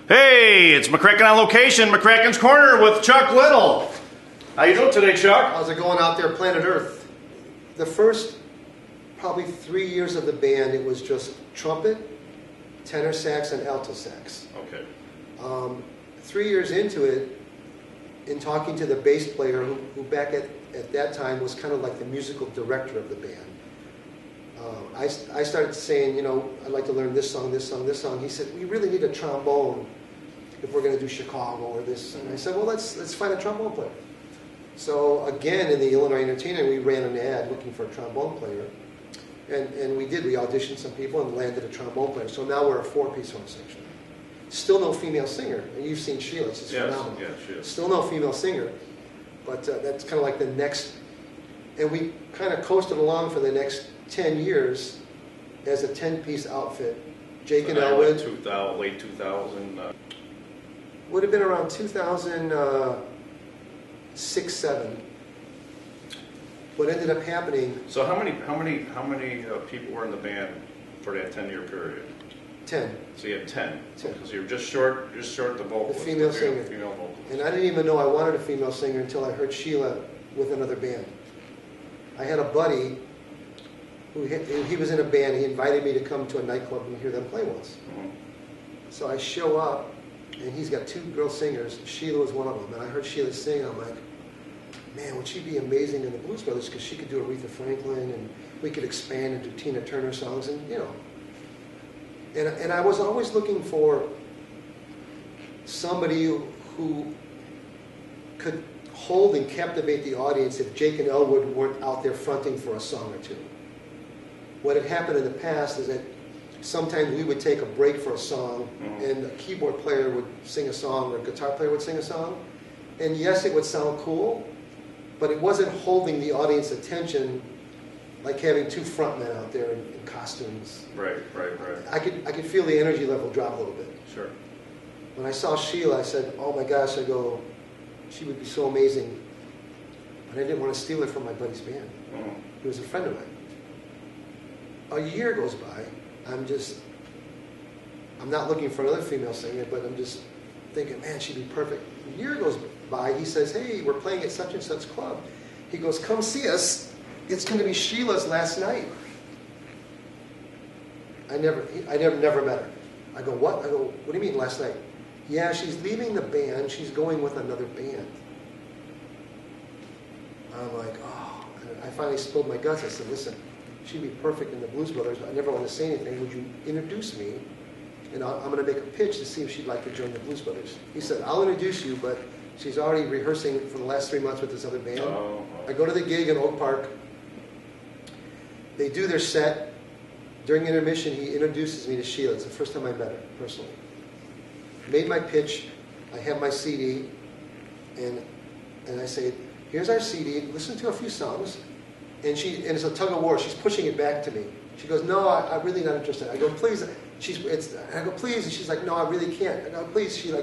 Hey, it's McCracken on location, McCracken's Corner with Chuck Little. How you doing today, Chuck? How's it going out there, planet Earth? The first probably 3 years of the band, it was just trumpet, tenor sax, and alto sax. Okay. 3 years into it, in talking to the bass player, who back at that time was kind of like the musical director of the band, I started saying, you know, I'd like to learn this song, this song, this song. He said, we really need a trombone if we're going to do Chicago or this. And I said, well, let's find a trombone player. So again, in the Illinois Entertainer, we ran an ad looking for a trombone player. And we did. We auditioned some people and landed a trombone player. So now we're a four-piece horn section. Still no female singer. And you've seen Sheila. She's phenomenal. Yeah, she is. Still no female singer. But that's kind of like the next. And we kind of coasted along for the next 10 years as a 10-piece outfit. Jake and Elwood. Late 2000. Would have been around 2006, 7. What ended up happening? So how many people were in the band for that 10-year period? 10. So you had 10. 10. So you're just short the vocalist. The female singer. Female vocalist. And I didn't even know I wanted a female singer until I heard Sheila with another band. I had a buddy he was in a band. He invited me to come to a nightclub and hear them play once. Mm-hmm. So I show up, and he's got two girl singers. Sheila was one of them. And I heard Sheila sing. I'm like, man, would she be amazing in the Blues Brothers? Because she could do Aretha Franklin, and we could expand and do Tina Turner songs, and you know. And I was always looking for somebody who could hold and captivate the audience if Jake and Elwood weren't out there fronting for a song or two. What had happened in the past is that sometimes we would take a break for a song, and a keyboard player would sing a song, or a guitar player would sing a song, and yes, it would sound cool, but it wasn't holding the audience attention like having two frontmen out there in costumes. Right. I could feel the energy level drop a little bit. Sure. When I saw Sheila, I said, oh my gosh, I go, she would be so amazing. But I didn't want to steal her from my buddy's band. He was a friend of mine. A year goes by. I'm not looking for another female singer, but I'm just thinking, man, she'd be perfect. A year goes by. He says, hey, we're playing at such and such club. He goes, come see us. It's going to be Sheila's last night. I never met her. I go, what? I go, what do you mean last night? Yeah, she's leaving the band. She's going with another band. I'm like, oh. And I finally spilled my guts. I said, listen, she'd be perfect in the Blues Brothers. I never want to say anything. Would you introduce me? And I'm going to make a pitch to see if she'd like to join the Blues Brothers. He said, I'll introduce you, but she's already rehearsing for the last 3 months with this other band. I go to the gig in Oak Park. They do their set. During intermission, he introduces me to Sheila. It's the first time I met her, personally. Made my pitch. I have my CD. And I say, here's our CD. Listen to a few songs. And it's a tug of war. She's pushing it back to me. She goes, no, I'm really not interested. I go, please. I go, please. And she's like, no, I really can't. I go, please, Sheila.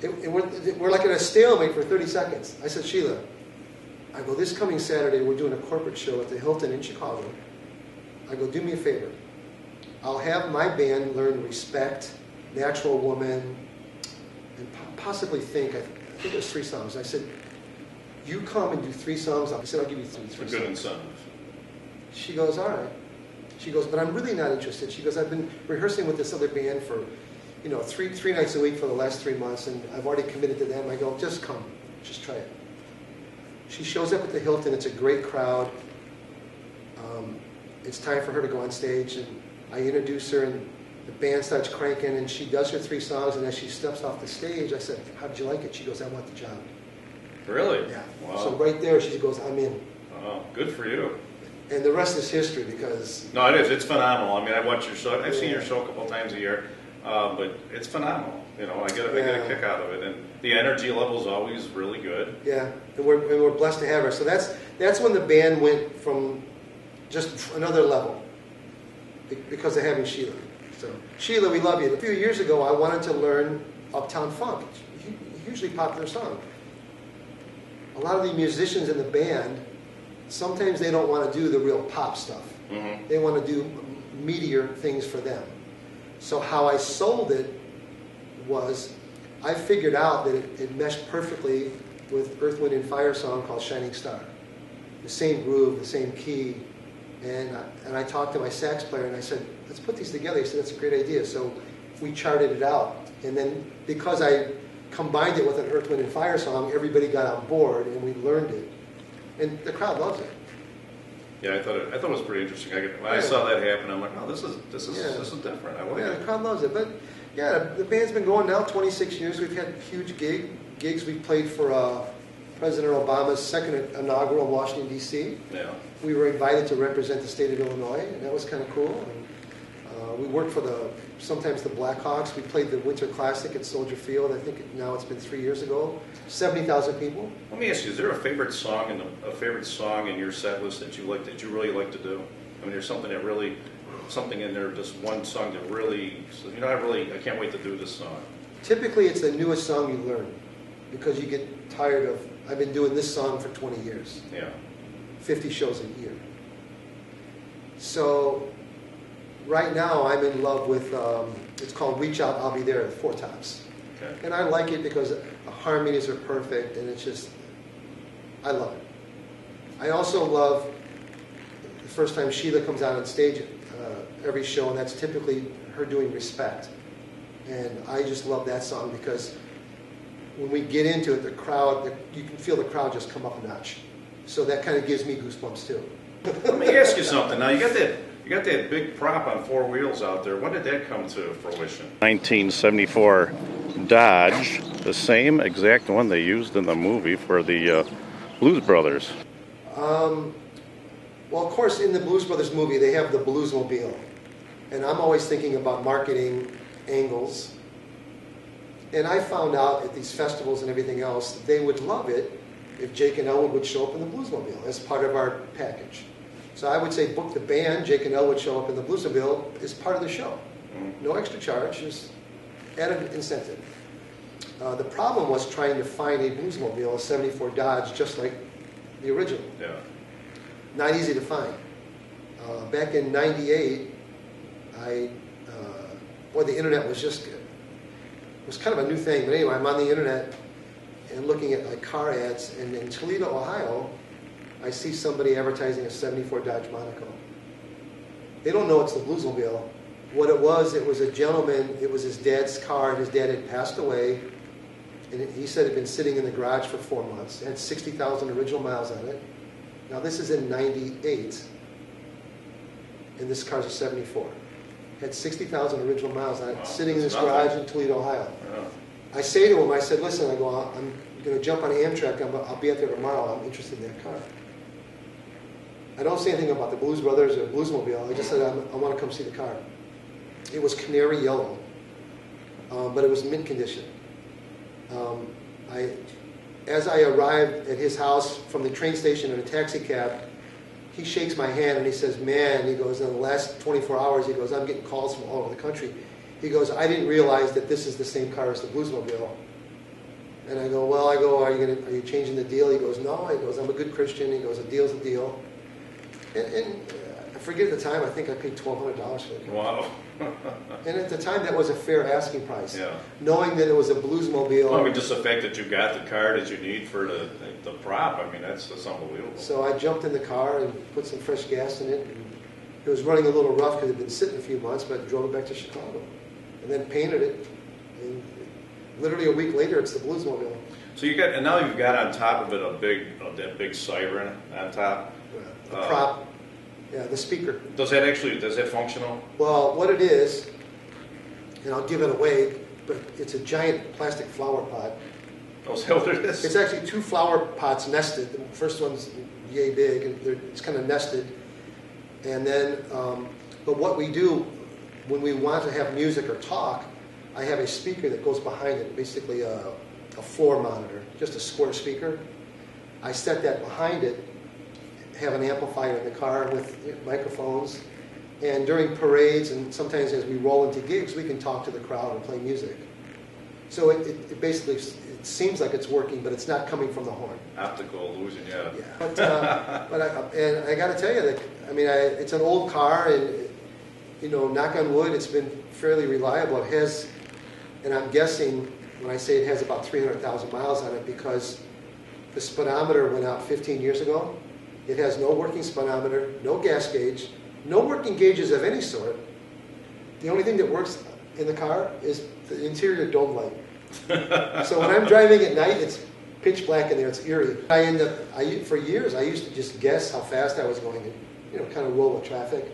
We're like in a stalemate for 30 seconds. I said, Sheila, I go, this coming Saturday, we're doing a corporate show at the Hilton in Chicago. I go, do me a favor. I'll have my band learn Respect, Natural Woman, and possibly Think. I think there's 3 songs. I said, you come and do 3 songs. I said, I'll give you 3 songs. Good incentive. She goes, all right. She goes, but I'm really not interested. She goes, I've been rehearsing with this other band for, you know, three nights a week for the last 3 months, and I've already committed to them. I go, just come. Just try it. She shows up at the Hilton. It's a great crowd. It's time for her to go on stage, and I introduce her, and the band starts cranking, and she does her 3 songs, and as she steps off the stage, I said, how did you like it? She goes, I want the job. Really? Yeah. Wow. So right there, she goes, I'm in. Oh, good for you. And the rest is history, because... No, it is. It's phenomenal. I mean, I watch your show. I've seen your show a couple times a year, but it's phenomenal. You know, I get a kick out of it, and the energy level is always really good. Yeah, and we're blessed to have her. So that's when the band went from just another level because of having Sheila. So Sheila, we love you. A few years ago, I wanted to learn Uptown Funk. It's a hugely popular song. A lot of the musicians in the band, sometimes they don't want to do the real pop stuff. Mm-hmm. They want to do meatier things for them. So how I sold it was I figured out that it meshed perfectly with Earth, Wind, and Fire song called Shining Star. The same groove, the same key. And I talked to my sax player and I said, let's put these together. He said, that's a great idea. So we charted it out. And then because I combined it with an Earth, Wind, and Fire song, everybody got on board and we learned it. And the crowd loves it. Yeah, I thought it was pretty interesting. When I saw that happen, I'm like, oh, this is different. I like Yeah, it. the crowd loves it. But yeah, the band's been going now 26 years. We've had huge gigs. We've played for President Obama's second inaugural in Washington, D.C. Yeah. We were invited to represent the state of Illinois, and that was kind of cool. And, we worked for sometimes the Blackhawks. We played the Winter Classic at Soldier Field. I think now it's been 3 years ago. 70,000 people. Let me ask you: is there a favorite song in your set list that you really like to do? I mean, there's something in there, just one song that really, I can't wait to do this song. Typically, it's the newest song you learn because you get tired of. I've been doing this song for 20 years. Yeah. 50 shows a year. So right now I'm in love with, it's called Reach Out, I'll Be There, the Four Tops. Okay. And I like it because the harmonies are perfect and it's just, I love it. I also love the first time Sheila comes out on stage every show, and that's typically her doing Respect. And I just love that song because when we get into it, the crowd, you can feel the crowd just come up a notch. So that kind of gives me goosebumps too. Let me ask you something. Now you got that big prop on four wheels out there. When did that come to fruition? 1974 Dodge, the same exact one they used in the movie for the Blues Brothers. Well, of course, in the Blues Brothers movie, they have the Bluesmobile. And I'm always thinking about marketing angles. And I found out at these festivals and everything else, they would love it if Jake and Elwood would show up in the Bluesmobile as part of our package. So I would say book the band, Jake and Elwood show up in the Bluesmobile as part of the show. No extra charge, just added incentive. The problem was trying to find a Bluesmobile, a 74 Dodge, just like the original. Yeah. Not easy to find. Back in '98, the internet was just, it was kind of a new thing. But anyway, I'm on the internet and looking at like car ads, and in Toledo, Ohio, I see somebody advertising a 74 Dodge Monaco. They don't know it's the Bluesmobile. What it was a gentleman, it was his dad's car, and his dad had passed away, and he said it had been sitting in the garage for 4 months. It had 60,000 original miles on it. Now this is in '98, and this car's a 74. Had 60,000 original miles on it, Wow, sitting in that's this nothing. garage in Toledo, Ohio. Yeah. I say to him, I said, listen, I'm going to jump on Amtrak, I'll be out there tomorrow, I'm interested in that car. I don't say anything about the Blues Brothers or Bluesmobile, I just said I want to come see the car. It was canary yellow, but it was mint condition. As I arrived at his house from the train station in a taxi cab, he shakes my hand and he says, man, he goes, in the last 24 hours, he goes, I'm getting calls from all over the country. He goes, I didn't realize that this is the same car as the Bluesmobile. And I go, are you changing the deal? He goes, no. He goes, I'm a good Christian. He goes, a deal's a deal. And I forget at the time, I think I paid $1,200 for it. Wow. And at the time, that was a fair asking price. Yeah. Knowing that it was a Bluesmobile. Well, I mean, just the fact that you got the car that you need for the prop, I mean, that's unbelievable. So I jumped in the car and put some fresh gas in it. And it was running a little rough because it had been sitting a few months, but drove it back to Chicago. And then painted it. And literally a week later, it's the Bluesmobile. So and now you've got on top of it that big siren on top. The prop. Yeah, the speaker. Does that functional? Well, what it is, and I'll give it away, but it's a giant plastic flower pot. Oh, is that what it is? It's actually 2 flower pots nested. The first one's yay big, and it's kind of nested. And then, but what we do when we want to have music or talk, I have a speaker that goes behind it, basically a floor monitor, just a square speaker. I set that behind it, have an amplifier in the car with microphones, and during parades and sometimes as we roll into gigs, we can talk to the crowd and play music. So it basically, it seems like it's working, but it's not coming from the horn. Optical illusion, yeah. Yeah, but I got to tell you that, I mean, it's an old car, and knock on wood, it's been fairly reliable. It has And I'm guessing when I say it has about 300,000 miles on it because the speedometer went out 15 years ago. It has no working speedometer, no gas gauge, no working gauges of any sort. The only thing that works in the car is the interior dome light. So when I'm driving at night, it's pitch black in there. It's eerie. For years, I used to just guess how fast I was going and, you know, kind of roll with traffic.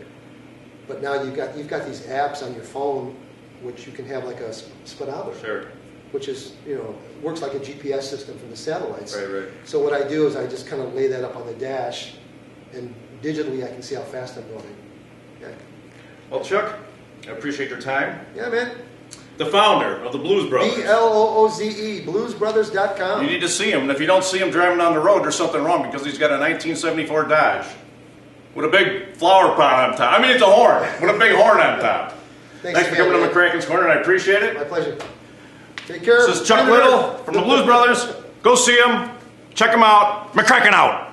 But now you've got these apps on your phone, which you can have like a speedometer. Sure. Which is, you know, works like a GPS system from the satellites. Right. So what I do is I just kind of lay that up on the dash, and digitally I can see how fast I'm going. Yeah. Well, Chuck, I appreciate your time. Yeah, man. The founder of the Blues Brothers. BLOOZE, bluesbrothers.com. You need to see him, and if you don't see him driving down the road, there's something wrong because he's got a 1974 Dodge with a big flower pot on top. I mean, it's a horn with a big horn on top. Thanks for coming to McCracken's Corner, and I appreciate it. My pleasure. Take care. This is Chuck Little from the Blues Brothers. Go see him. Check him out. McCracken out.